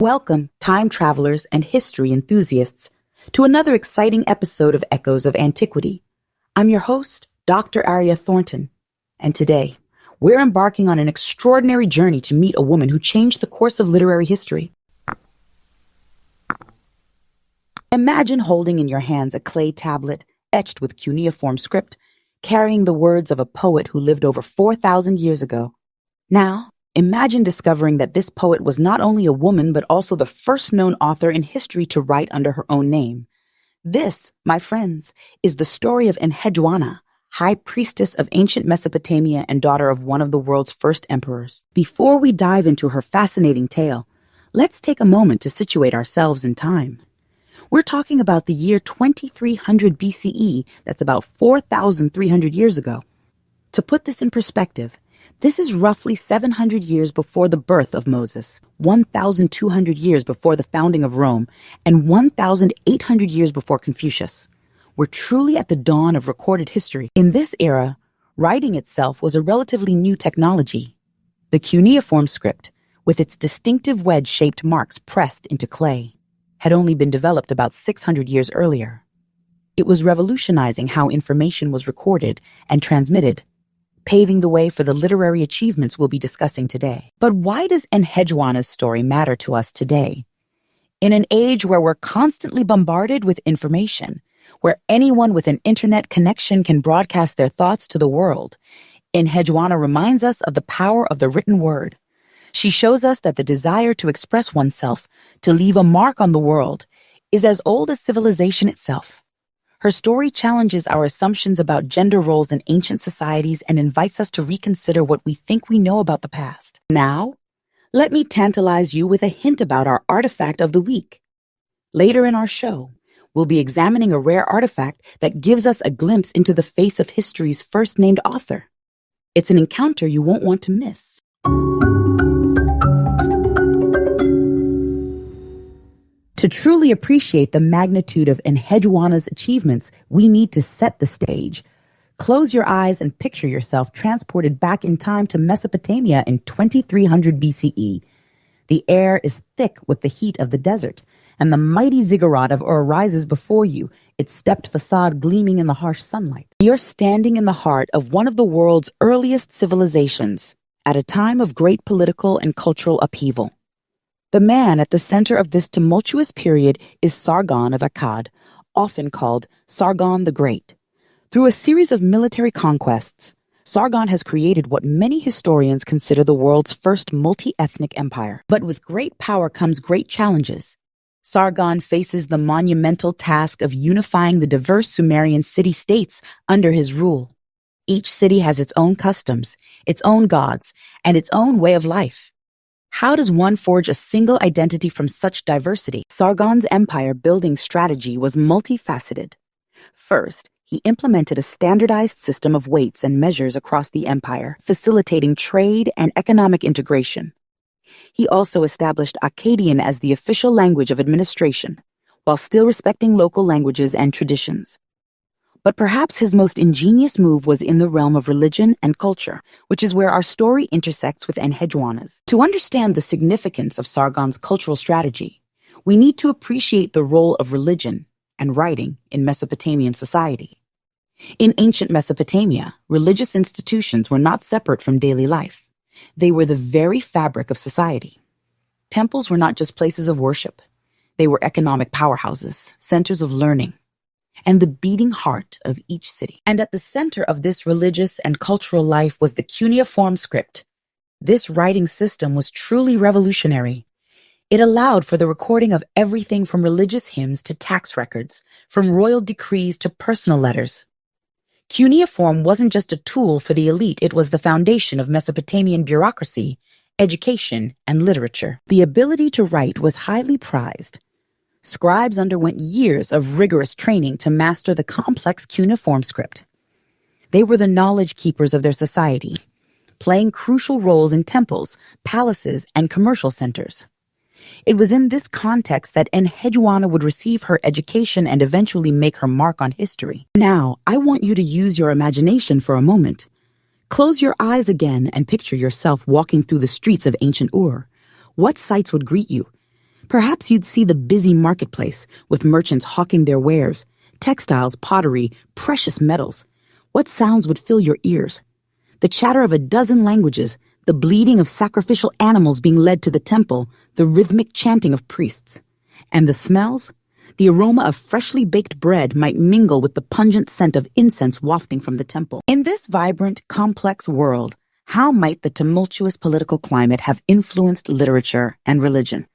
Welcome, time travelers and history enthusiasts, to another exciting episode of Echoes of Antiquity. I'm your host, Dr. Aria Thornton, and today, we're embarking on an extraordinary journey to meet a woman who changed the course of literary history. Imagine holding in your hands a clay tablet etched with cuneiform script, carrying the words of a poet who lived over 4,000 years ago. Now, imagine discovering that this poet was not only a woman but also the first known author in history to write under her own name. This, my friends, is the story of Enheduanna, high priestess of ancient Mesopotamia and daughter of one of the world's first emperors. Before we dive into her fascinating tale, let's take a moment to situate ourselves in time. We're talking about the year 2300 BCE, that's about 4,300 years ago. To put this in perspective, this is roughly 700 years before the birth of Moses, 1,200 years before the founding of Rome, and 1,800 years before Confucius. We're truly at the dawn of recorded history. In this era, writing itself was a relatively new technology. The cuneiform script, with its distinctive wedge-shaped marks pressed into clay, had only been developed about 600 years earlier. It was revolutionizing how information was recorded and transmitted, paving the way for the literary achievements we'll be discussing today. But why does Enheduanna's story matter to us today? In an age where we're constantly bombarded with information, where anyone with an internet connection can broadcast their thoughts to the world, Enheduanna reminds us of the power of the written word. She shows us that the desire to express oneself, to leave a mark on the world, is as old as civilization itself. Her story challenges our assumptions about gender roles in ancient societies and invites us to reconsider what we think we know about the past. Now, let me tantalize you with a hint about our artifact of the week. Later in our show, we'll be examining a rare artifact that gives us a glimpse into the face of history's first named author. It's an encounter you won't want to miss. To truly appreciate the magnitude of Enheduanna's achievements, we need to set the stage. Close your eyes and picture yourself transported back in time to Mesopotamia in 2300 BCE. The air is thick with the heat of the desert, and the mighty ziggurat of Ur rises before you, its stepped facade gleaming in the harsh sunlight. You're standing in the heart of one of the world's earliest civilizations, at a time of great political and cultural upheaval. The man at the center of this tumultuous period is Sargon of Akkad, often called Sargon the Great. Through a series of military conquests, Sargon has created what many historians consider the world's first multi-ethnic empire. But with great power comes great challenges. Sargon faces the monumental task of unifying the diverse Sumerian city-states under his rule. Each city has its own customs, its own gods, and its own way of life. How does one forge a single identity from such diversity? Sargon's empire-building strategy was multifaceted. First, he implemented a standardized system of weights and measures across the empire, facilitating trade and economic integration. He also established Akkadian as the official language of administration, while still respecting local languages and traditions. But perhaps his most ingenious move was in the realm of religion and culture, which is where our story intersects with Enheduanna's. To understand the significance of Sargon's cultural strategy, we need to appreciate the role of religion and writing in Mesopotamian society. In ancient Mesopotamia, religious institutions were not separate from daily life. They were the very fabric of society. Temples were not just places of worship. They were economic powerhouses, centers of learning, and the beating heart of each city. And at the center of this religious and cultural life was the cuneiform script. This writing system was truly revolutionary. It allowed for the recording of everything from religious hymns to tax records, from royal decrees to personal letters. Cuneiform wasn't just a tool for the elite, it was the foundation of Mesopotamian bureaucracy, education, and literature. The ability to write was highly prized. Scribes underwent years of rigorous training to master the complex cuneiform script. They were the knowledge keepers of their society, playing crucial roles in temples, palaces, and commercial centers. It was in this context that Enheduanna would receive her education and eventually make her mark on history. Now, I want you to use your imagination for a moment. Close your eyes again and picture yourself walking through the streets of ancient Ur. What sights would greet you? Perhaps you'd see the busy marketplace with merchants hawking their wares, textiles, pottery, precious metals. What sounds would fill your ears? The chatter of a dozen languages, the bleating of sacrificial animals being led to the temple, the rhythmic chanting of priests. And the smells? The aroma of freshly baked bread might mingle with the pungent scent of incense wafting from the temple. In this vibrant, complex world, how might the tumultuous political climate have influenced literature and religion?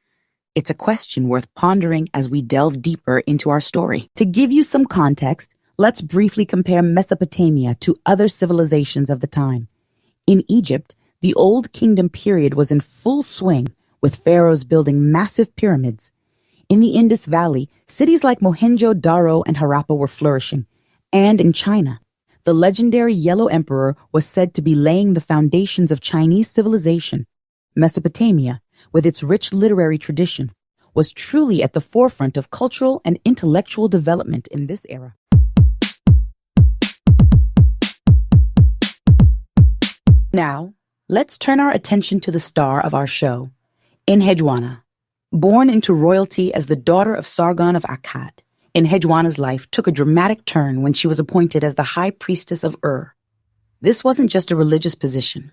It's a question worth pondering as we delve deeper into our story. To give you some context, let's briefly compare Mesopotamia to other civilizations of the time. In Egypt, the Old Kingdom period was in full swing, with pharaohs building massive pyramids. In the Indus Valley, cities like Mohenjo-Daro and Harappa were flourishing. And in China, the legendary Yellow Emperor was said to be laying the foundations of Chinese civilization. Mesopotamia, with its rich literary tradition, was truly at the forefront of cultural and intellectual development in this era. Now, let's turn our attention to the star of our show, Enheduanna. Born into royalty as the daughter of Sargon of Akkad, Enheduanna's life took a dramatic turn when she was appointed as the high priestess of Ur. This wasn't just a religious position.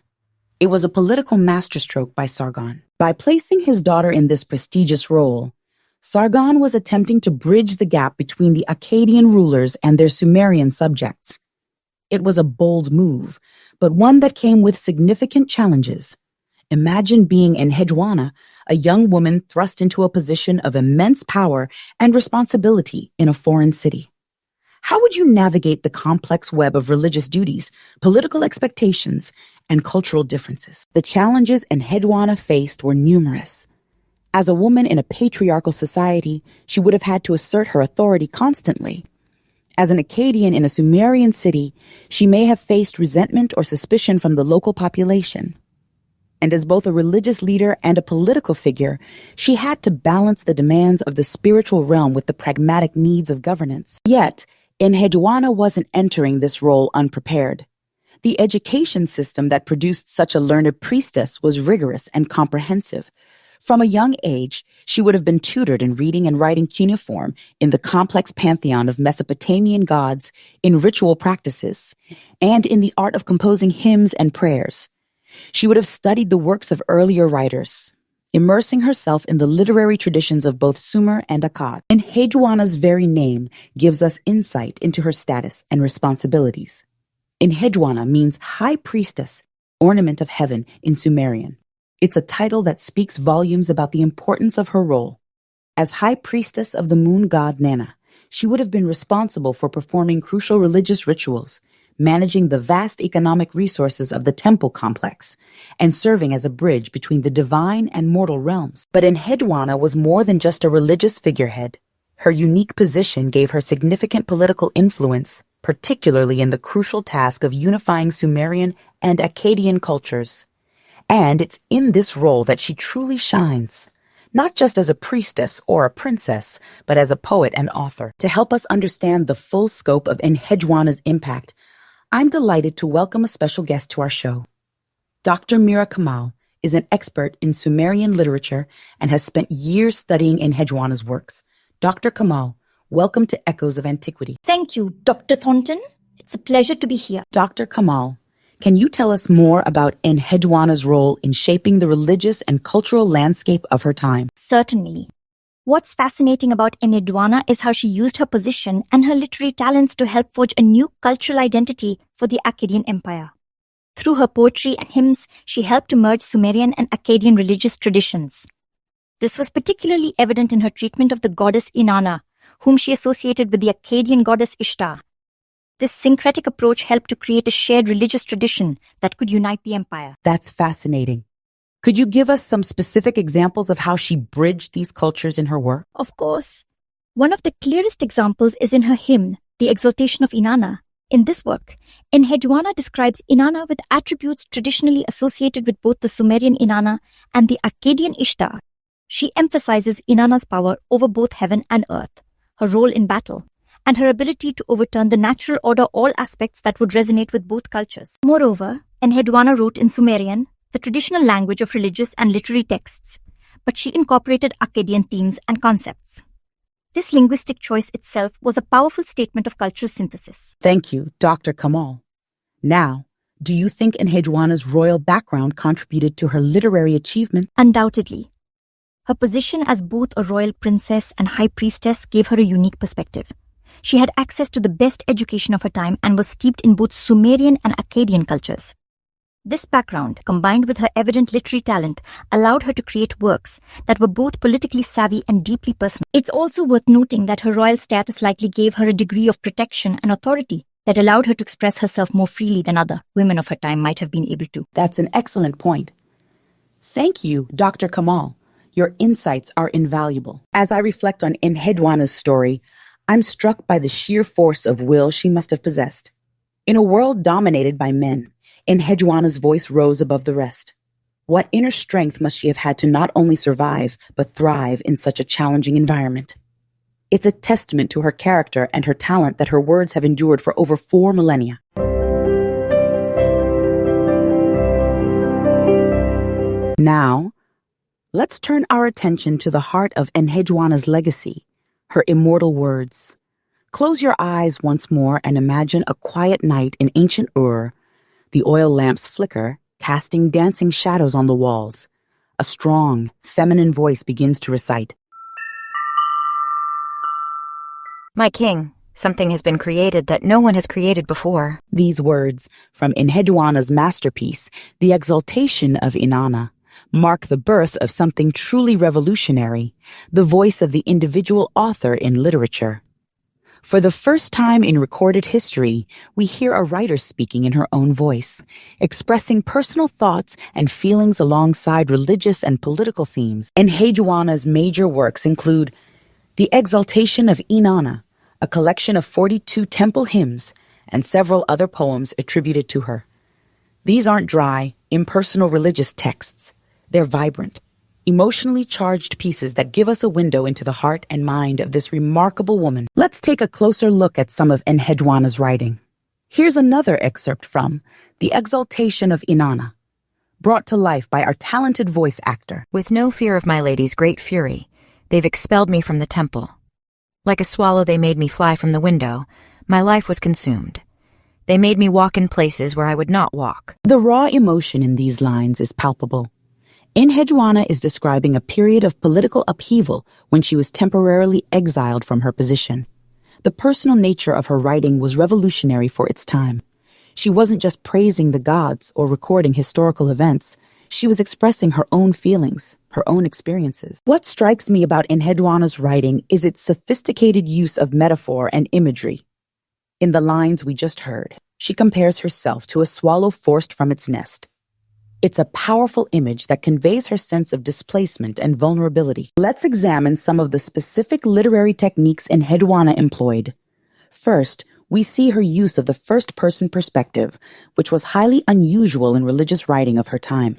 It was a political masterstroke by Sargon. By placing his daughter in this prestigious role, Sargon was attempting to bridge the gap between the Akkadian rulers and their Sumerian subjects. It was a bold move, but one that came with significant challenges. Imagine being Enheduanna, a young woman thrust into a position of immense power and responsibility in a foreign city. How would you navigate the complex web of religious duties, political expectations, and cultural differences? The challenges Enheduanna faced were numerous. As a woman in a patriarchal society, she would have had to assert her authority constantly. As an Akkadian in a Sumerian city, she may have faced resentment or suspicion from the local population. And as both a religious leader and a political figure, she had to balance the demands of the spiritual realm with the pragmatic needs of governance. Yet, Enheduanna wasn't entering this role unprepared. The education system that produced such a learned priestess was rigorous and comprehensive. From a young age, she would have been tutored in reading and writing cuneiform, in the complex pantheon of Mesopotamian gods, in ritual practices, and in the art of composing hymns and prayers. She would have studied the works of earlier writers, immersing herself in the literary traditions of both Sumer and Akkad. Enheduanna's very name gives us insight into her status and responsibilities. Enheduanna means high priestess, ornament of heaven in Sumerian. It's a title that speaks volumes about the importance of her role. As high priestess of the moon god Nana, she would have been responsible for performing crucial religious rituals, managing the vast economic resources of the temple complex, and serving as a bridge between the divine and mortal realms. But Enheduanna was more than just a religious figurehead. Her unique position gave her significant political influence, particularly in the crucial task of unifying Sumerian and Akkadian cultures. And it's in this role that she truly shines, not just as a priestess or a princess, but as a poet and author. To help us understand the full scope of Enheduanna's impact, I'm delighted to welcome a special guest to our show. Dr. Mira Kamal is an expert in Sumerian literature and has spent years studying Enheduanna's works. Dr. Kamal, welcome to Echoes of Antiquity. Thank you, Dr. Thornton. It's a pleasure to be here. Dr. Kamal, can you tell us more about Enheduanna's role in shaping the religious and cultural landscape of her time? Certainly. What's fascinating about Enheduanna is how she used her position and her literary talents to help forge a new cultural identity for the Akkadian Empire. Through her poetry and hymns, she helped to merge Sumerian and Akkadian religious traditions. This was particularly evident in her treatment of the goddess Inanna, whom she associated with the Akkadian goddess Ishtar. This syncretic approach helped to create a shared religious tradition that could unite the empire. That's fascinating. Could you give us some specific examples of how she bridged these cultures in her work? Of course. One of the clearest examples is in her hymn, The Exaltation of Inanna. In this work, Enheduanna describes Inanna with attributes traditionally associated with both the Sumerian Inanna and the Akkadian Ishtar. She emphasizes Inanna's power over both heaven and earth, her role in battle, and her ability to overturn the natural order, all aspects that would resonate with both cultures. Moreover, Enheduanna wrote in Sumerian, the traditional language of religious and literary texts. but she incorporated Akkadian themes and concepts. This linguistic choice itself was a powerful statement of cultural synthesis. Thank you, Dr. Kamal. Now, do you think Enheduanna's royal background contributed to her literary achievement? Undoubtedly. Her position as both a royal princess and high priestess gave her a unique perspective. She had access to the best education of her time and was steeped in both Sumerian and Akkadian cultures. This background, combined with her evident literary talent, allowed her to create works that were both politically savvy and deeply personal. It's also worth noting that her royal status likely gave her a degree of protection and authority that allowed her to express herself more freely than other women of her time might have been able to. That's an excellent point. Thank you, Dr. Kamal. Your insights are invaluable. As I reflect on Enheduanna's story, I'm struck by the sheer force of will she must have possessed. In a world dominated by men, Enheduanna's voice rose above the rest. What inner strength must she have had to not only survive, but thrive in such a challenging environment? It's a testament to her character and her talent that her words have endured for over 4 millennia. Now, let's turn our attention to the heart of Enheduanna's legacy, her immortal words. Close your eyes once more and imagine a quiet night in ancient Ur. The oil lamps flicker, casting dancing shadows on the walls. A strong, feminine voice begins to recite. My king, something has been created that no one has created before. These words, from Enheduanna's masterpiece, The Exaltation of Inanna, mark the birth of something truly revolutionary, the voice of the individual author in literature. For the first time in recorded history, we hear a writer speaking in her own voice, expressing personal thoughts and feelings alongside religious and political themes. Enheduanna's major works include The Exaltation of Inanna, a collection of 42 temple hymns, and several other poems attributed to her. These aren't dry, impersonal religious texts. They're vibrant, emotionally charged pieces that give us a window into the heart and mind of this remarkable woman. Let's take a closer look at some of Enheduanna's writing. Here's another excerpt from The Exaltation of Inanna, brought to life by our talented voice actor. With no fear of my lady's great fury, they've expelled me from the temple. Like a swallow they made me fly from the window. My life was consumed. They made me walk in places where I would not walk. The raw emotion in these lines is palpable. Enheduanna is describing a period of political upheaval when she was temporarily exiled from her position. The personal nature of her writing was revolutionary for its time. She wasn't just praising the gods or recording historical events. She was expressing her own feelings, her own experiences. What strikes me about Enheduanna's writing is its sophisticated use of metaphor and imagery. In the lines we just heard, she compares herself to a swallow forced from its nest. It's a powerful image that conveys her sense of displacement and vulnerability. Let's examine some of the specific literary techniques Enheduanna employed. First, we see her use of the first-person perspective, which was highly unusual in religious writing of her time.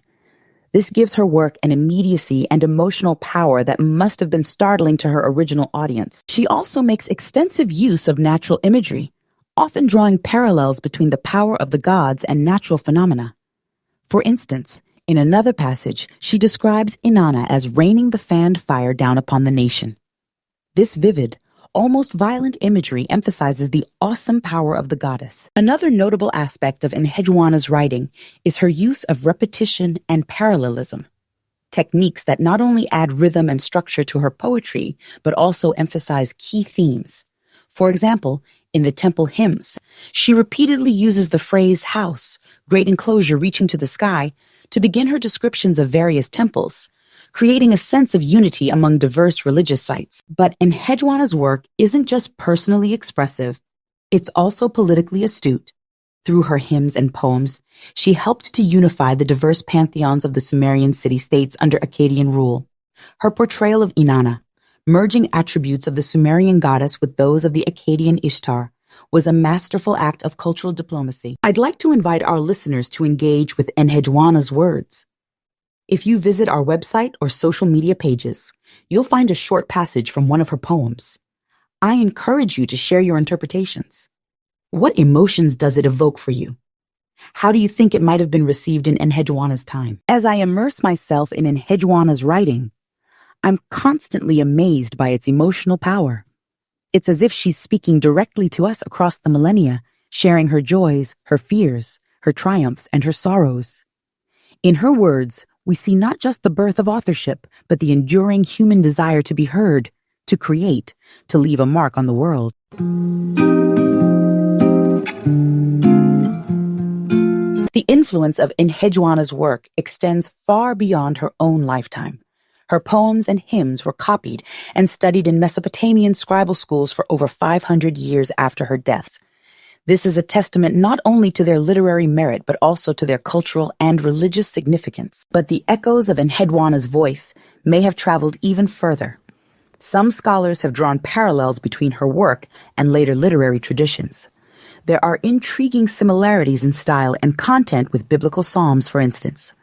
This gives her work an immediacy and emotional power that must have been startling to her original audience. She also makes extensive use of natural imagery, often drawing parallels between the power of the gods and natural phenomena. For instance, in another passage, she describes Inanna as raining the fanned fire down upon the nation. This vivid, almost violent imagery emphasizes the awesome power of the goddess. Another notable aspect of Enheduanna's writing is her use of repetition and parallelism, techniques that not only add rhythm and structure to her poetry, but also emphasize key themes. For example, in the temple hymns, she repeatedly uses the phrase house, great enclosure reaching to the sky, to begin her descriptions of various temples, creating a sense of unity among diverse religious sites. But Enheduanna's work isn't just personally expressive, it's also politically astute. Through her hymns and poems, she helped to unify the diverse pantheons of the Sumerian city-states under Akkadian rule. Her portrayal of Inanna, merging attributes of the Sumerian goddess with those of the Akkadian Ishtar, was a masterful act of cultural diplomacy. I'd like to invite our listeners to engage with Enheduanna's words. If you visit our website or social media pages, you'll find a short passage from one of her poems. I encourage you to share your interpretations. What emotions does it evoke for you? How do you think it might have been received in Enheduanna's time? As I immerse myself in Enheduanna's writing, I'm constantly amazed by its emotional power. It's as if she's speaking directly to us across the millennia, sharing her joys, her fears, her triumphs, and her sorrows. In her words, we see not just the birth of authorship, but the enduring human desire to be heard, to create, to leave a mark on the world. The influence of Enheduanna's work extends far beyond her own lifetime. Her poems and hymns were copied and studied in Mesopotamian scribal schools for over 500 years after her death. This is a testament not only to their literary merit, but also to their cultural and religious significance. But the echoes of Enheduanna's voice may have traveled even further. Some scholars have drawn parallels between her work and later literary traditions. There are intriguing similarities in style and content with biblical psalms, for instance.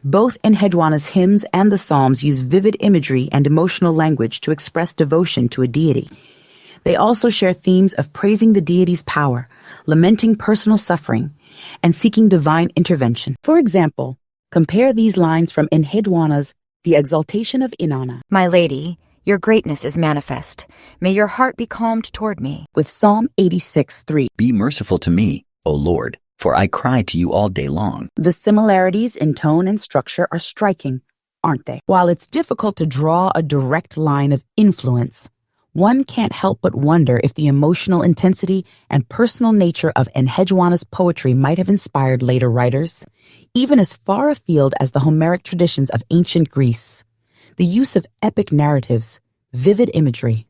Both Enheduanna's hymns and the psalms use vivid imagery and emotional language to express devotion to a deity. They also share themes of praising the deity's power, lamenting personal suffering, and seeking divine intervention. For example, compare these lines from Enheduanna's The Exaltation of Inanna. My lady, your greatness is manifest. May your heart be calmed toward me. With Psalm 86:3. Be merciful to me, O Lord, for I cry to you all day long. The similarities in tone and structure are striking, aren't they? While it's difficult to draw a direct line of influence, one can't help but wonder if the emotional intensity and personal nature of Enheduanna's poetry might have inspired later writers, even as far afield as the Homeric traditions of ancient Greece. The use of epic narratives, vivid imagery,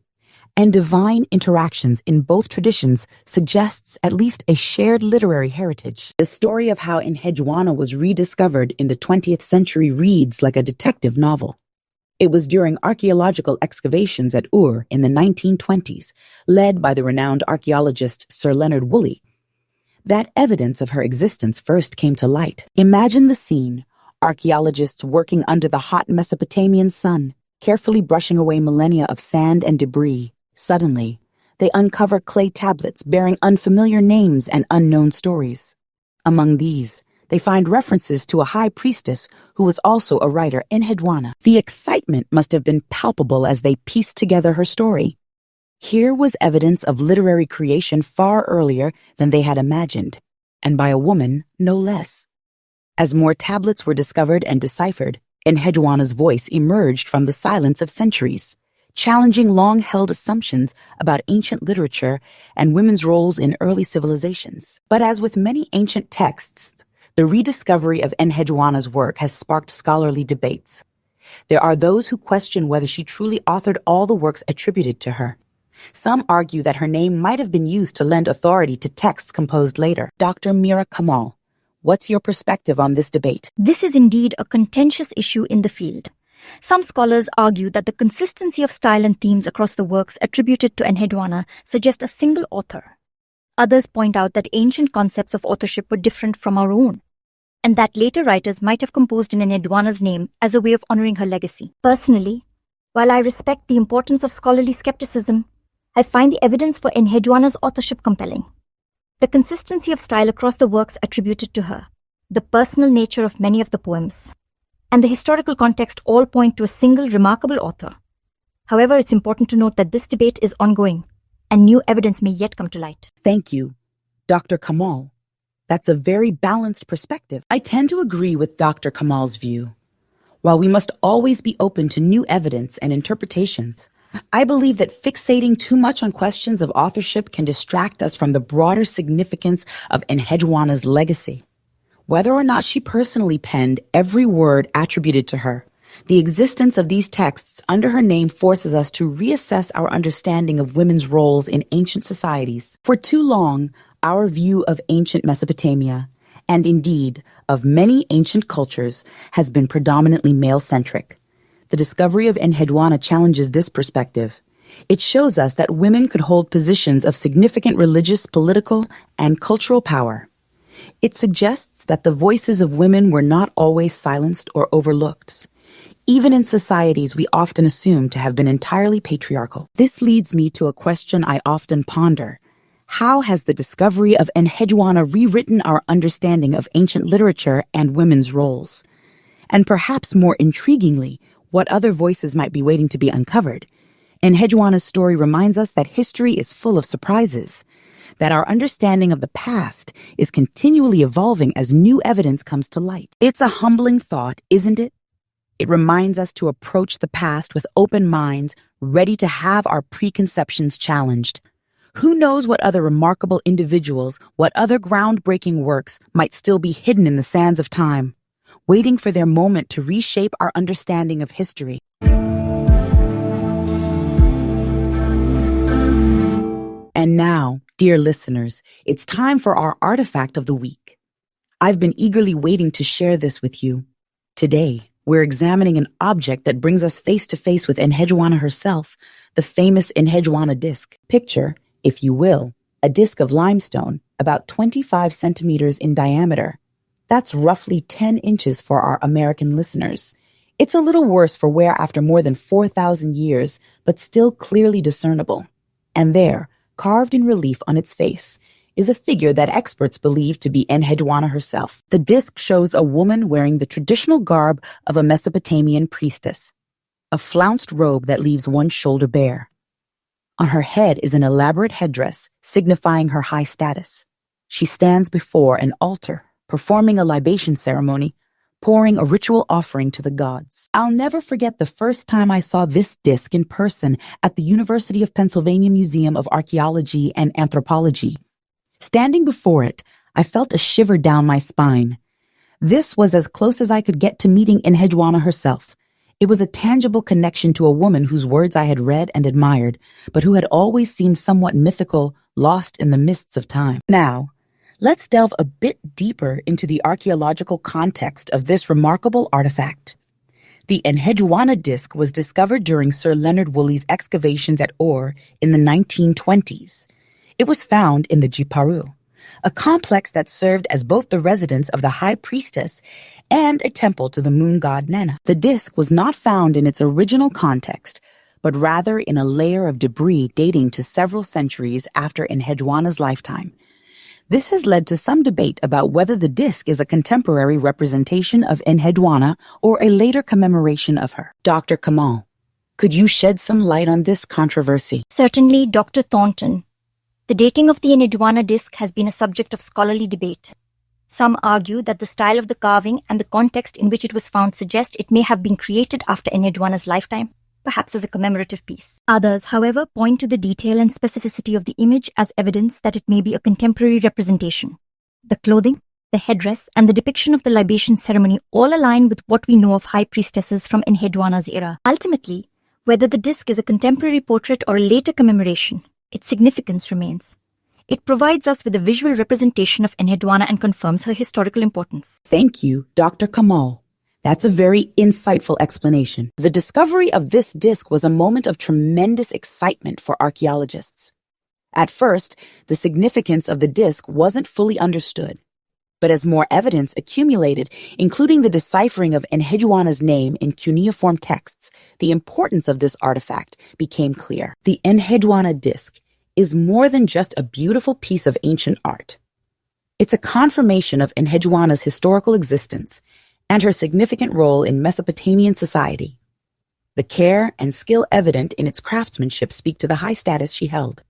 and divine interactions in both traditions suggests at least a shared literary heritage. The story of how Enheduanna was rediscovered in the 20th century reads like a detective novel. It was during archaeological excavations at Ur in the 1920s, led by the renowned archaeologist Sir Leonard Woolley, that evidence of her existence first came to light. Imagine the scene, archaeologists working under the hot Mesopotamian sun, carefully brushing away millennia of sand and debris. Suddenly, they uncover clay tablets bearing unfamiliar names and unknown stories. Among these, they find references to a high priestess who was also a writer, Enheduanna. The excitement must have been palpable as they pieced together her story. Here was evidence of literary creation far earlier than they had imagined, and by a woman no less. As more tablets were discovered and deciphered, Enheduanna's voice emerged from the silence of centuries, challenging long-held assumptions about ancient literature and women's roles in early civilizations. But as with many ancient texts, the rediscovery of Enheduanna's work has sparked scholarly debates. There are those who question whether she truly authored all the works attributed to her. Some argue that her name might have been used to lend authority to texts composed later. Dr. Mira Kamal, what's your perspective on this debate? This is indeed a contentious issue in the field. Some scholars argue that the consistency of style and themes across the works attributed to Enheduanna suggest a single author. Others point out that ancient concepts of authorship were different from our own, and that later writers might have composed in Enheduanna's name as a way of honoring her legacy. Personally, while I respect the importance of scholarly skepticism, I find the evidence for Enheduanna's authorship compelling. The consistency of style across the works attributed to her, the personal nature of many of the poems, and the historical context all point to a single remarkable author. However, it's important to note that this debate is ongoing, and new evidence may yet come to light. Thank you, Dr. Kamal. That's a very balanced perspective. I tend to agree with Dr. Kamal's view. While we must always be open to new evidence and interpretations, I believe that fixating too much on questions of authorship can distract us from the broader significance of Enheduanna's legacy. Whether or not she personally penned every word attributed to her, the existence of these texts under her name forces us to reassess our understanding of women's roles in ancient societies. For too long, our view of ancient Mesopotamia, and indeed of many ancient cultures, has been predominantly male-centric. The discovery of Enheduanna challenges this perspective. It shows us that women could hold positions of significant religious, political, and cultural power. It suggests that the voices of women were not always silenced or overlooked, even in societies we often assume to have been entirely patriarchal. This leads me to a question I often ponder. How has the discovery of Enheduanna rewritten our understanding of ancient literature and women's roles? And perhaps more intriguingly, what other voices might be waiting to be uncovered. Enheduanna's story reminds us that history is full of surprises, that our understanding of the past is continually evolving as new evidence comes to light. It's a humbling thought, isn't it? It reminds us to approach the past with open minds, ready to have our preconceptions challenged. Who knows what other remarkable individuals, what other groundbreaking works might still be hidden in the sands of time, waiting for their moment to reshape our understanding of history. And now, dear listeners, it's time for our artifact of the week. I've been eagerly waiting to share this with you. Today, we're examining an object that brings us face to face with Enheduanna herself, the famous Enheduanna Disk. Picture, if you will, a disk of limestone about 25 centimeters in diameter. That's roughly 10 inches for our American listeners. It's a little worse for wear after more than 4,000 years, but still clearly discernible. And there, carved in relief on its face, is a figure that experts believe to be Enheduanna herself. The disc shows a woman wearing the traditional garb of a Mesopotamian priestess, a flounced robe that leaves one shoulder bare. On her head is an elaborate headdress signifying her high status. She stands before an altar, performing a libation ceremony, pouring a ritual offering to the gods. I'll never forget the first time I saw this disc in person at the University of Pennsylvania Museum of Archaeology and Anthropology. Standing before it, I felt a shiver down my spine. This was as close as I could get to meeting Enheduanna herself. It was a tangible connection to a woman whose words I had read and admired, but who had always seemed somewhat mythical, lost in the mists of time. Now, let's delve a bit deeper into the archaeological context of this remarkable artifact. The Enheduanna Disk was discovered during Sir Leonard Woolley's excavations at Ur in the 1920s. It was found in the Jiparu, a complex that served as both the residence of the high priestess and a temple to the moon god Nana. The disk was not found in its original context, but rather in a layer of debris dating to several centuries after Enheduanna's lifetime. This has led to some debate about whether the disk is a contemporary representation of Enheduanna or a later commemoration of her. Dr. Kamal, could you shed some light on this controversy? Certainly, Dr. Thornton. The dating of the Enheduanna disk has been a subject of scholarly debate. Some argue that the style of the carving and the context in which it was found suggest it may have been created after Enheduanna's lifetime, perhaps as a commemorative piece. Others, however, point to the detail and specificity of the image as evidence that it may be a contemporary representation. The clothing, the headdress, and the depiction of the libation ceremony all align with what we know of high priestesses from Enheduanna's era. Ultimately, whether the disk is a contemporary portrait or a later commemoration, its significance remains. It provides us with a visual representation of Enheduanna and confirms her historical importance. Thank you, Dr. Kamal. That's a very insightful explanation. The discovery of this disk was a moment of tremendous excitement for archaeologists. At first, the significance of the disk wasn't fully understood. But as more evidence accumulated, including the deciphering of Enheduanna's name in cuneiform texts, the importance of this artifact became clear. The Enheduanna Disk is more than just a beautiful piece of ancient art. It's a confirmation of Enheduanna's historical existence and her significant role in Mesopotamian society. The care and skill evident in its craftsmanship speak to the high status she held.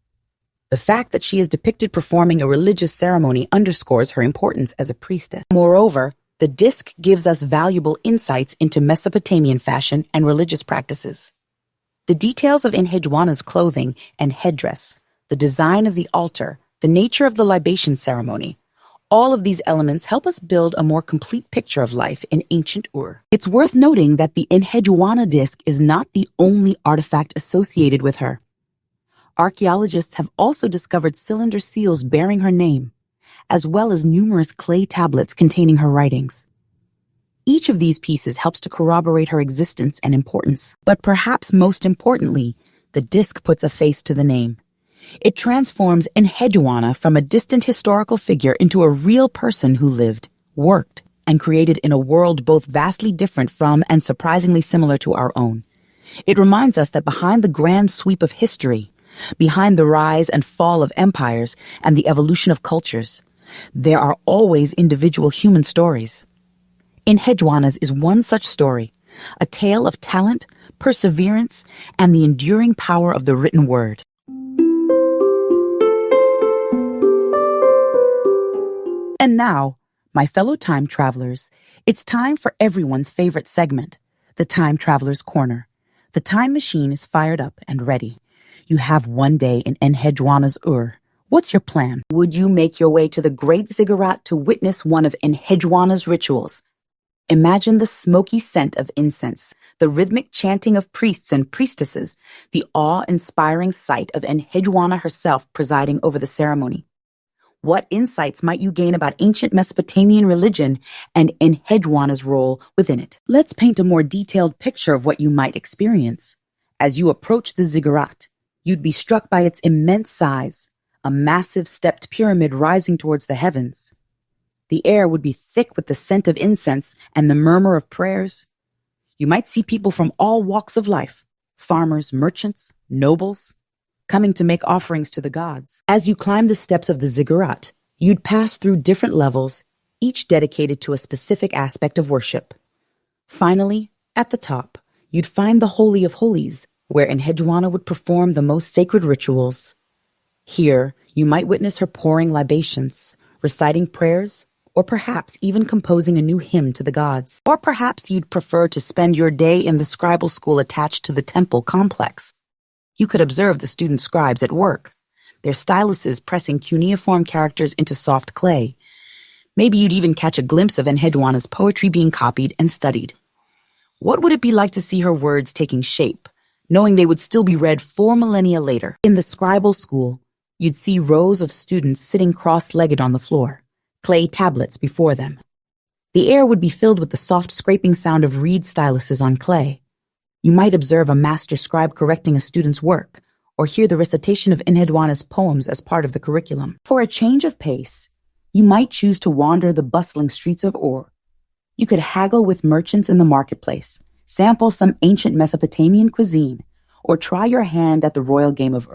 The fact that she is depicted performing a religious ceremony underscores her importance as a priestess. Moreover, the disc gives us valuable insights into Mesopotamian fashion and religious practices. The details of Enheduanna's clothing and headdress, the design of the altar, the nature of the libation ceremony, all of these elements help us build a more complete picture of life in ancient Ur. It's worth noting that the Enheduanna Disk is not the only artifact associated with her. Archaeologists have also discovered cylinder seals bearing her name, as well as numerous clay tablets containing her writings. Each of these pieces helps to corroborate her existence and importance. But perhaps most importantly, the disc puts a face to the name. It transforms Enheduanna from a distant historical figure into a real person who lived, worked, and created in a world both vastly different from and surprisingly similar to our own. It reminds us that behind the grand sweep of history, behind the rise and fall of empires and the evolution of cultures, there are always individual human stories. Enheduanna's is one such story, a tale of talent, perseverance, and the enduring power of the written word. And now, my fellow time travelers, it's time for everyone's favorite segment, the Time Traveler's Corner. The time machine is fired up and ready. You have one day in Enheduanna's What's your plan? Would you make your way to the Great Ziggurat to witness one of Enheduanna's rituals? Imagine the smoky scent of incense, the rhythmic chanting of priests and priestesses, the awe-inspiring sight of Enheduanna herself presiding over the ceremony. What insights might you gain about ancient Mesopotamian religion and Enheduanna's role within it? Let's paint a more detailed picture of what you might experience. As you approach the ziggurat, you'd be struck by its immense size, a massive stepped pyramid rising towards the heavens. The air would be thick with the scent of incense and the murmur of prayers. You might see people from all walks of life, farmers, merchants, nobles, coming to make offerings to the gods. As you climb the steps of the ziggurat, you'd pass through different levels, each dedicated to a specific aspect of worship. Finally, at the top, you'd find the Holy of Holies, where Enheduanna would perform the most sacred rituals. Here, you might witness her pouring libations, reciting prayers, or perhaps even composing a new hymn to the gods. Or perhaps you'd prefer to spend your day in the scribal school attached to the temple complex. You could observe the student scribes at work, their styluses pressing cuneiform characters into soft clay. Maybe you'd even catch a glimpse of Enheduanna's poetry being copied and studied. What would it be like to see her words taking shape, knowing they would still be read 4 millennia later? In the scribal school, you'd see rows of students sitting cross-legged on the floor, clay tablets before them. The air would be filled with the soft scraping sound of reed styluses on clay. You might observe a master scribe correcting a student's work, or hear the recitation of Enheduanna's poems as part of the curriculum. For a change of pace, you might choose to wander the bustling streets of You could haggle with merchants in the marketplace, sample some ancient Mesopotamian cuisine, or try your hand at the royal game of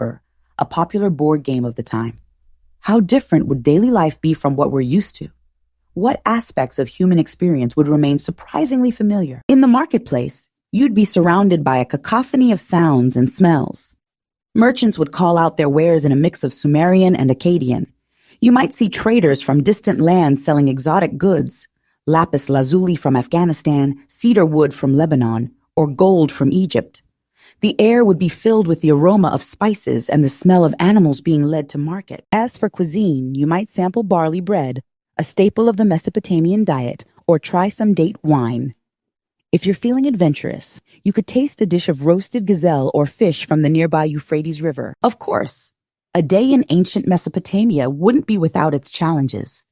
a popular board game of the time. How different would daily life be from what we're used to? What aspects of human experience would remain surprisingly familiar? In the marketplace, you'd be surrounded by a cacophony of sounds and smells. Merchants would call out their wares in a mix of Sumerian and Akkadian. You might see traders from distant lands selling exotic goods, lapis lazuli from Afghanistan, cedar wood from Lebanon, or gold from Egypt. The air would be filled with the aroma of spices and the smell of animals being led to market. As for cuisine, you might sample barley bread, a staple of the Mesopotamian diet, or try some date wine. If you're feeling adventurous, you could taste a dish of roasted gazelle or fish from the nearby Euphrates River. Of course, a day in ancient Mesopotamia wouldn't be without its challenges.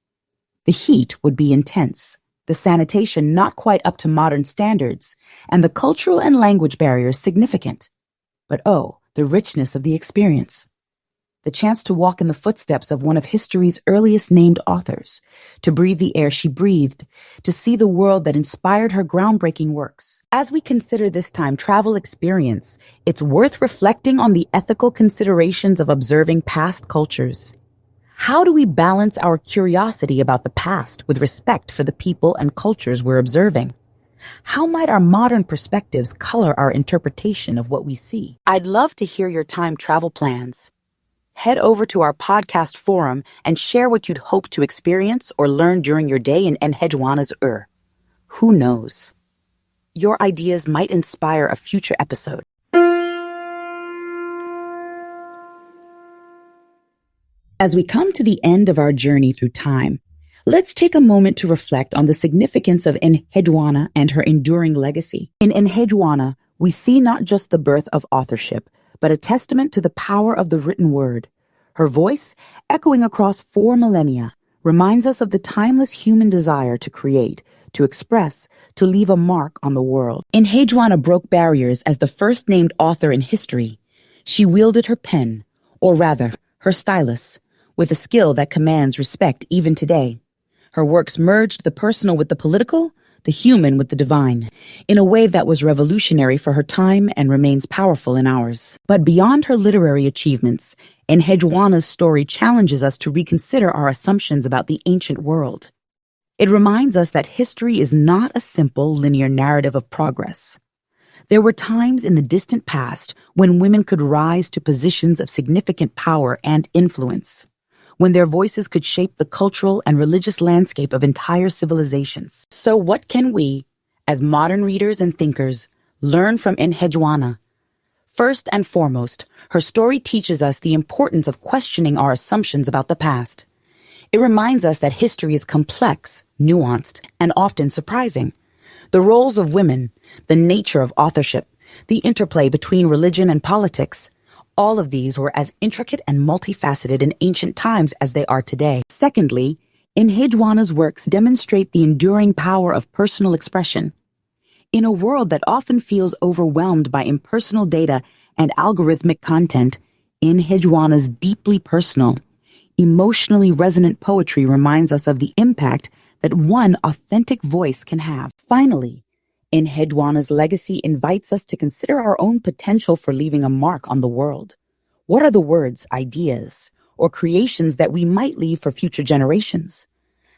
The heat would be intense, the sanitation not quite up to modern standards, and the cultural and language barriers significant. But the richness of the experience. The chance to walk in the footsteps of one of history's earliest named authors, to breathe the air she breathed, to see the world that inspired her groundbreaking works. As we consider this time travel experience, it's worth reflecting on the ethical considerations of observing past cultures. How do we balance our curiosity about the past with respect for the people and cultures we're observing? How might our modern perspectives color our interpretation of what we see? I'd love to hear your time travel plans. Head over to our podcast forum and share what you'd hope to experience or learn during your day in Enheduanna's Who knows? Your ideas might inspire a future episode. As we come to the end of our journey through time, let's take a moment to reflect on the significance of Enheduanna and her enduring legacy. In Enheduanna, we see not just the birth of authorship, but a testament to the power of the written word. Her voice, echoing across 4 millennia, reminds us of the timeless human desire to create, to express, to leave a mark on the world. Enheduanna broke barriers as the first named author in history. She wielded her pen, or rather, her stylus, with a skill that commands respect even today. Her works merged the personal with the political, the human with the divine, in a way that was revolutionary for her time and remains powerful in ours. But beyond her literary achievements, Enheduanna's story challenges us to reconsider our assumptions about the ancient world. It reminds us that history is not a simple linear narrative of progress. There were times in the distant past when women could rise to positions of significant power and influence, when their voices could shape the cultural and religious landscape of entire civilizations. So what can we, as modern readers and thinkers, learn from Enheduanna? First and foremost, her story teaches us the importance of questioning our assumptions about the past. It reminds us that history is complex, nuanced, and often surprising. The roles of women, the nature of authorship, the interplay between religion and politics, all of these were as intricate and multifaceted in ancient times as they are today. Secondly, Enheduanna's works demonstrate the enduring power of personal expression. In a world that often feels overwhelmed by impersonal data and algorithmic content, Enheduanna's deeply personal, emotionally resonant poetry reminds us of the impact that one authentic voice can have. Finally, Enheduanna's legacy invites us to consider our own potential for leaving a mark on the world. What are the words, ideas, or creations that we might leave for future generations?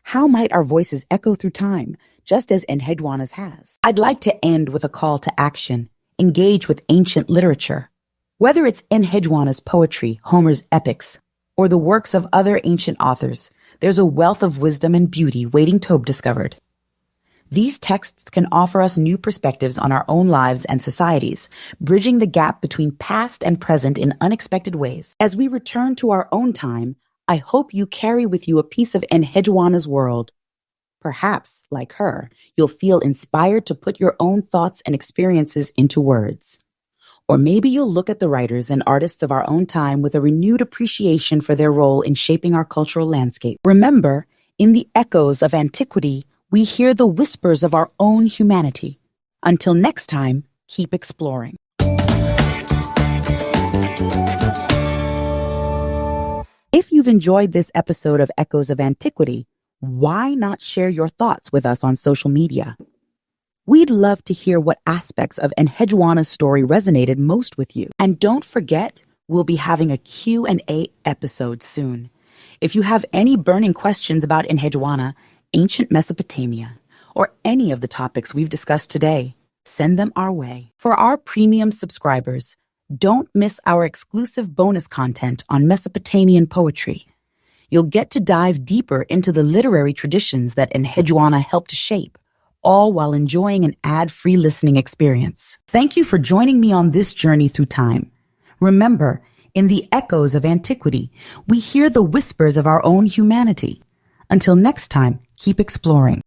How might our voices echo through time, just as Enheduanna's has? I'd like to end with a call to action. Engage with ancient literature. Whether it's Enheduanna's poetry, Homer's epics, or the works of other ancient authors, there's a wealth of wisdom and beauty waiting to be discovered. These texts can offer us new perspectives on our own lives and societies, bridging the gap between past and present in unexpected ways. As we return to our own time, I hope you carry with you a piece of Enheduanna's world. Perhaps, like her, you'll feel inspired to put your own thoughts and experiences into words. Or maybe you'll look at the writers and artists of our own time with a renewed appreciation for their role in shaping our cultural landscape. Remember, in the echoes of antiquity, we hear the whispers of our own humanity. Until next time, keep exploring. If you've enjoyed this episode of Echoes of Antiquity, why not share your thoughts with us on social media? We'd love to hear what aspects of Enheduanna's story resonated most with you. And don't forget, we'll be having a Q&A episode soon. If you have any burning questions about Enheduanna, ancient Mesopotamia, or any of the topics we've discussed today, send them our way. For our premium subscribers, don't miss our exclusive bonus content on Mesopotamian poetry. You'll get to dive deeper into the literary traditions that Enheduanna helped shape, all while enjoying an ad-free listening experience. Thank you for joining me on this journey through time. Remember, in the echoes of antiquity, we hear the whispers of our own humanity. Until next time, keep exploring.